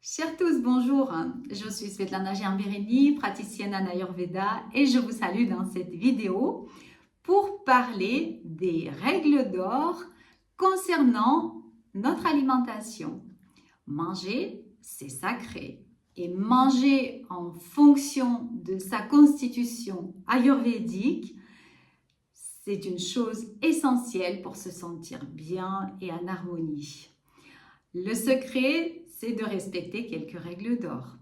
Chers tous, bonjour. Je suis Svetlana Giamberini, praticienne en Ayurveda et je vous salue dans cette vidéo pour parler des règles d'or concernant notre alimentation. Manger, c'est sacré et manger en fonction de sa constitution ayurvédique, c'est une chose essentielle pour se sentir bien et en harmonie. Le secret, c'est de respecter quelques règles d'or.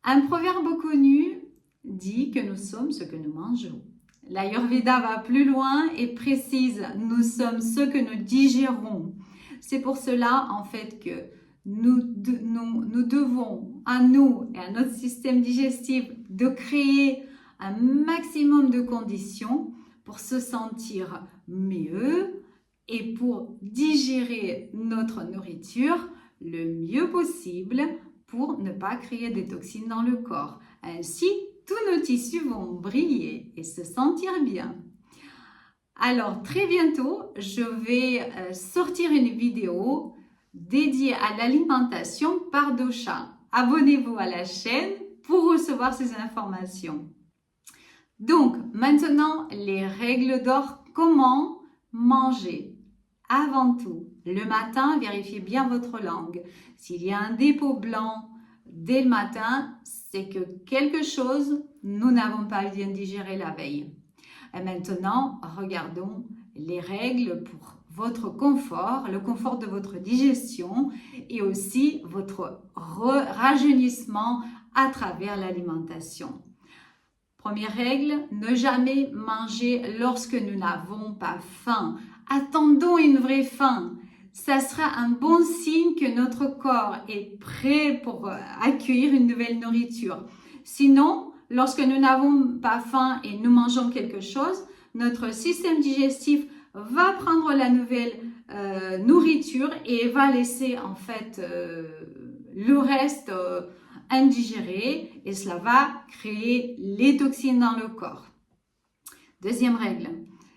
Un proverbe connu dit que nous sommes ce que nous mangeons. L'Ayurveda va plus loin et précise « nous sommes ce que nous digérons ». C'est pour cela en fait que nous devons à nous et à notre système digestif de créer un maximum de conditions pour se sentir mieux et pour digérer notre nourriture le mieux possible pour ne pas créer des toxines dans le corps. Ainsi, tous nos tissus vont briller et se sentir bien. Alors, très bientôt, je vais sortir une vidéo dédiée à l'alimentation par dosha. Abonnez-vous à la chaîne pour recevoir ces informations. Donc, maintenant, les règles d'or, comment manger. Avant tout, le matin, vérifiez bien votre langue. S'il y a un dépôt blanc dès le matin, c'est que quelque chose, nous n'avons pas bien digéré la veille. Et maintenant, regardons les règles pour votre confort, le confort de votre digestion et aussi votre rajeunissement à travers l'alimentation. Première règle, ne jamais manger lorsque nous n'avons pas faim. Attendons une vraie faim. Ça sera un bon signe que notre corps est prêt pour accueillir une nouvelle nourriture. Sinon, lorsque nous n'avons pas faim et nous mangeons quelque chose, notre système digestif va prendre la nouvelle nourriture et va laisser en fait le reste indigéré et cela va créer les toxines dans le corps. Deuxième règle,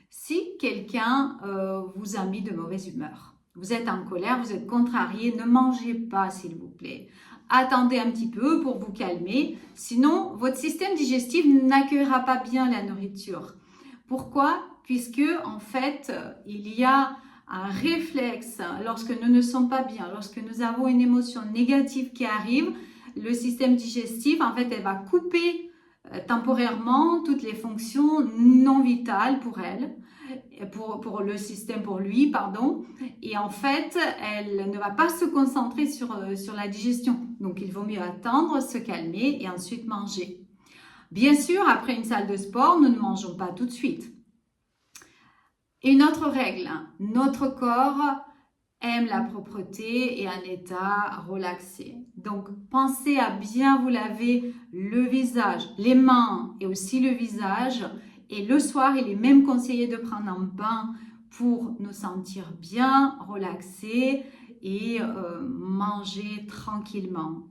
si quelqu'un vous a mis de mauvaise humeur, vous êtes en colère, vous êtes contrarié, ne mangez pas s'il vous plaît. Attendez un petit peu pour vous calmer, sinon votre système digestif n'accueillera pas bien la nourriture. Pourquoi? Puisque en fait, il y a un réflexe lorsque nous ne sommes pas bien, lorsque nous avons une émotion négative qui arrive, le système digestif, en fait, elle va couper temporairement toutes les fonctions non vitales pour elle, pour le système, pour lui, pardon. Et en fait, elle ne va pas se concentrer sur la digestion. Donc, il vaut mieux attendre, se calmer et ensuite manger. Bien sûr, après une salle de sport, nous ne mangeons pas tout de suite. Une autre règle, notre corps aime la propreté et un état relaxé. Donc, pensez à bien vous laver le visage, les mains et aussi le visage. Et le soir, il est même conseillé de prendre un bain pour nous sentir bien relaxés et manger tranquillement.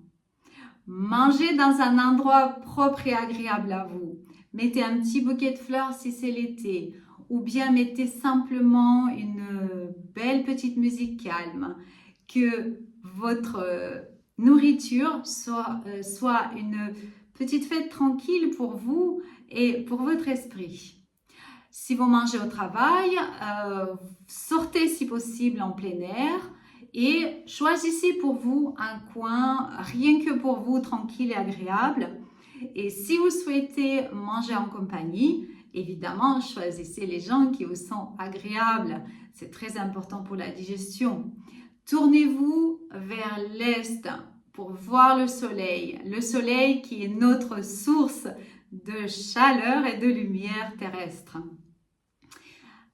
Mangez dans un endroit propre et agréable à vous. Mettez un petit bouquet de fleurs si c'est l'été. Ou bien mettez simplement une belle petite musique calme, que votre nourriture soit une petite fête tranquille pour vous et pour votre esprit. Si vous mangez au travail, sortez si possible en plein air et choisissez pour vous un coin rien que pour vous, tranquille et agréable. Et si vous souhaitez manger en compagnie, évidemment, choisissez les gens qui vous sont agréables. C'est très important pour la digestion. Tournez-vous vers l'est pour voir le soleil qui est notre source de chaleur et de lumière terrestre.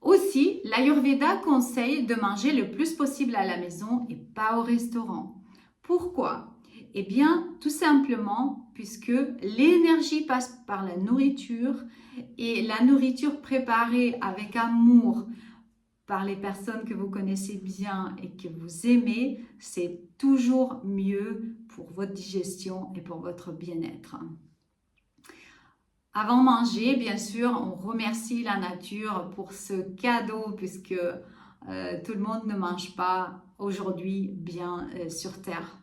Aussi, l'Ayurveda conseille de manger le plus possible à la maison et pas au restaurant. Pourquoi? Eh bien, tout simplement puisque l'énergie passe par la nourriture et la nourriture préparée avec amour par les personnes que vous connaissez bien et que vous aimez, c'est toujours mieux pour votre digestion et pour votre bien-être. Avant de manger, bien sûr, on remercie la nature pour ce cadeau puisque tout le monde ne mange pas aujourd'hui bien sur Terre.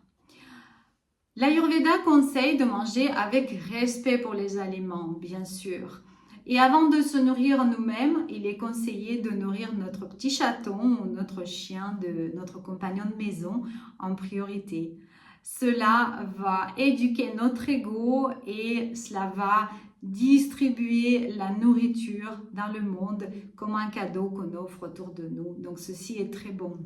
L'Ayurveda conseille de manger avec respect pour les aliments, bien sûr. Et avant de se nourrir nous-mêmes, il est conseillé de nourrir notre petit chaton ou notre chien, notre compagnon de maison en priorité. Cela va éduquer notre ego et cela va distribuer la nourriture dans le monde comme un cadeau qu'on offre autour de nous. Donc ceci est très bon.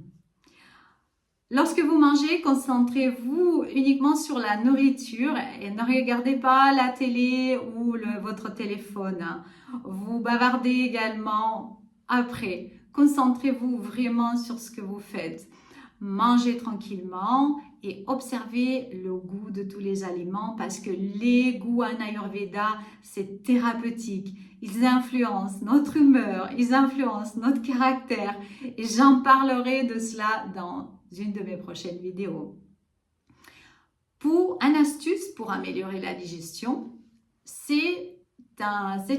Lorsque vous mangez, concentrez-vous uniquement sur la nourriture et ne regardez pas la télé ou votre téléphone. Vous bavardez également après. Concentrez-vous vraiment sur ce que vous faites. Mangez tranquillement et observez le goût de tous les aliments parce que les goûts en Ayurveda, c'est thérapeutique. Ils influencent notre humeur, ils influencent notre caractère et j'en parlerai de cela dans une de mes prochaines vidéos. Pour une astuce pour améliorer la digestion, c'est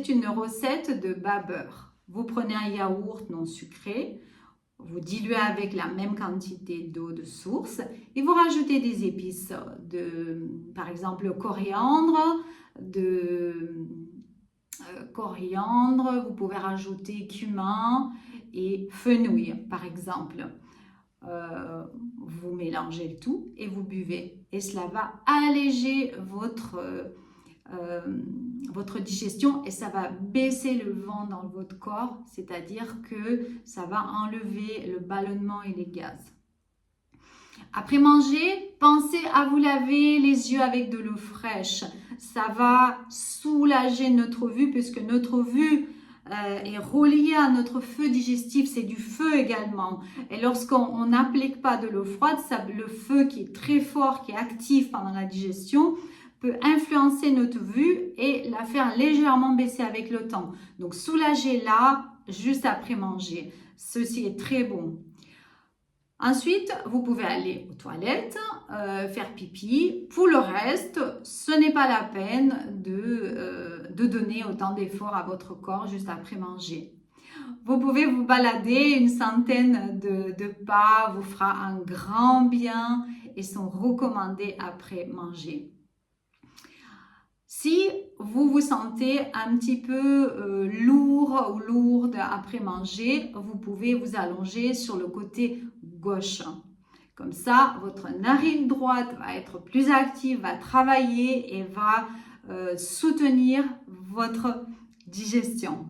une recette de bas beurre. Vous prenez un yaourt non sucré, vous diluez avec la même quantité d'eau de source et vous rajoutez des épices, par exemple le coriandre, vous pouvez rajouter cumin et fenouil par exemple. Vous mélangez le tout et vous buvez et cela va alléger votre digestion et ça va baisser le vent dans votre corps, c'est-à-dire que ça va enlever le ballonnement et les gaz. Après manger, pensez à vous laver les yeux avec de l'eau fraîche. Ça va soulager notre vue puisque notre vue est relié à notre feu digestif, c'est du feu également. Et lorsqu'on n'applique pas de l'eau froide, le feu qui est très fort, qui est actif pendant la digestion, peut influencer notre vue et la faire légèrement baisser avec le temps. Donc soulagez-la juste après manger. Ceci est très bon. Ensuite, vous pouvez aller aux toilettes, faire pipi. Pour le reste, ce n'est pas la peine de donner autant d'efforts à votre corps juste après manger. Vous pouvez vous balader une centaine de pas, vous fera un grand bien et sont recommandés après manger. Si vous vous sentez un petit peu lourd ou lourde après manger, vous pouvez vous allonger sur le côté gauche. Comme ça, votre narine droite va être plus active, va travailler et va soutenir votre digestion.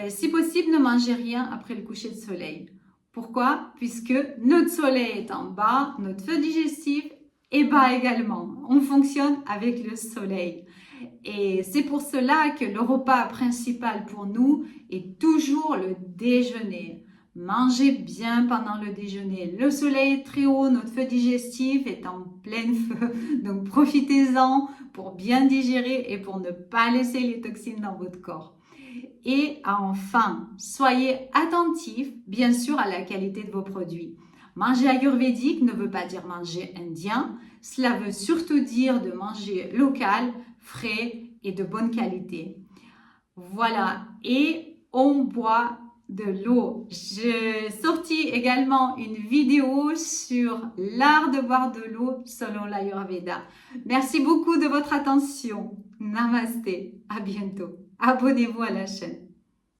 Si possible, ne mangez rien après le coucher de soleil. Pourquoi? Puisque notre soleil est en bas, notre feu digestif est bas également. On fonctionne avec le soleil. Et c'est pour cela que le repas principal pour nous est toujours le déjeuner. Mangez bien pendant le déjeuner. Le soleil est très haut, notre feu digestif est en plein feu. Donc profitez-en pour bien digérer et pour ne pas laisser les toxines dans votre corps. Et enfin, soyez attentifs, bien sûr, à la qualité de vos produits. Manger ayurvédique ne veut pas dire manger indien. Cela veut surtout dire de manger local, frais et de bonne qualité. Voilà, et on boit de l'eau. J'ai sorti également une vidéo sur l'art de boire de l'eau selon l'Ayurveda. Merci beaucoup de votre attention. Namasté, à bientôt. Abonnez-vous à la chaîne.